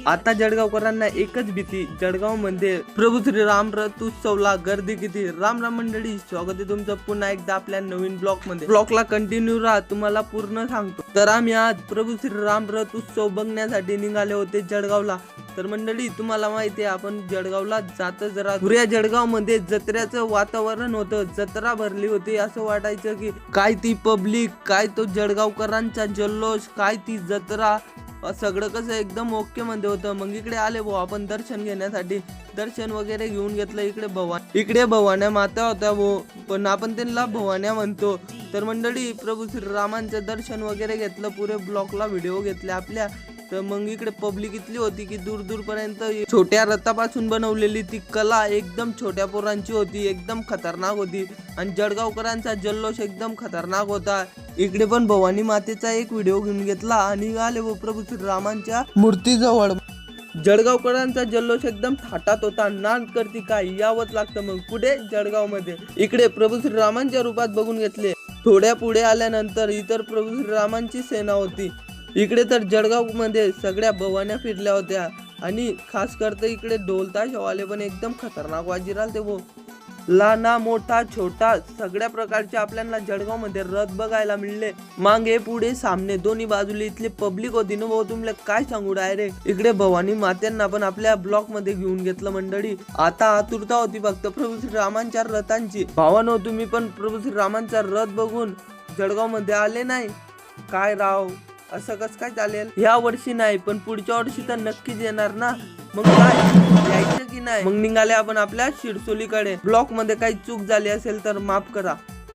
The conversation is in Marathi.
आता जळगावकरांना एकच भीती, जळगाव मध्ये प्रभू श्री राम रथ उत्सवला गर्दी किती। राम राम मंडळी, स्वागत आहे तुमचं पुन्हा एकदा आपल्या नवीन ब्लॉग मध्ये। ब्लॉगला कंटिन्यू राहा, तुम्हाला पूर्ण सांगतो। तर आम्ही आज प्रभू श्री राम रथ उत्सव बघण्यासाठी निघाले होते जळगावला। तर मंडळी तुम्हाला माहिती आहे आपण जळगावला जातच राहतो। पुऱ्या जळगाव मध्ये जत्रेचं वातावरण होतं, जत्रा भरली होती, असं वाटायचं की काय ती पब्लिक, काय तो जळगावकरांचा जल्लोष, काय ती जत्रा, सगळं कसं एकदम ओके मध्ये होतं। मग इकडे आले भाऊ आपण दर्शन घेण्यासाठी, दर्शन वगैरे घेऊन घेतलं। इकडे भवान्या माता होत्या भाऊ, पण आपण त्यांना भवान्या म्हणतो। तर मंडळी प्रभू श्रीरामांचं दर्शन वगैरे घेतलं, पुरे ब्लॉकला व्हिडिओ घेतले आपल्या। तर मग इकडे पब्लिक इतली होती की दूर दूर पर्यंत छोट्या रथापासून बनवलेली ती कला एकदम छोट्या पोरांची होती, एकदम खतरनाक होती। आणि जळगावकरांचा जल्लोष एकदम खतरनाक होता। इकडे पण भवानी मातेचा एक व्हिडिओ घेऊन घेतला आणि आले व प्रभू श्रीरामांच्या मूर्तीजवळ। जळगावकरांचा जल्लोष एकदम थाटात होता, नाद करती काय यावंच लागतं मग पुढे जळगाव मध्ये। इकडे प्रभू श्रीरामांच्या रूपात बघून घेतले। थोड्या पुढे आल्यानंतर इतर प्रभू श्रीरामांची सेना होती। इकडे तर जळगाव मध्ये सगळ्या भवान्या फिरल्या होत्या आणि खास करता इकडे ढोल ताशेवाले पण एकदम खतरनाक वाजी राहिले वो। लहाना मोठा छोटा सगळ्या प्रकारचे आपल्याला जळगाव मध्ये रथ बघायला मिळले। मागे पुढे सामने दोन्ही बाजूला इथली पब्लिक होती ना भाऊ, तुम्हाला काय सांगू डायरेक्ट। इकडे भवानी मात्यांना पण आपल्या ब्लॉक मध्ये घेऊन घेतलं मंडळी। आता आतुरता होती फक्त प्रभू श्रीरामांच्या रथांची। भावानो तुम्ही पण प्रभू श्रीरामांचा रथ बघून जळगाव मध्ये आले नाही काय राव, असं कसं काय चालेल। या वर्षी नाही पण पुढच्या वर्षी तर नक्कीच येणार ना, मग काय यायचं की नाही। मग निघाले आपण आपल्या शिरसोलीकडे। ब्लॉक मध्ये काही चूक झाली असेल तर माफ करा।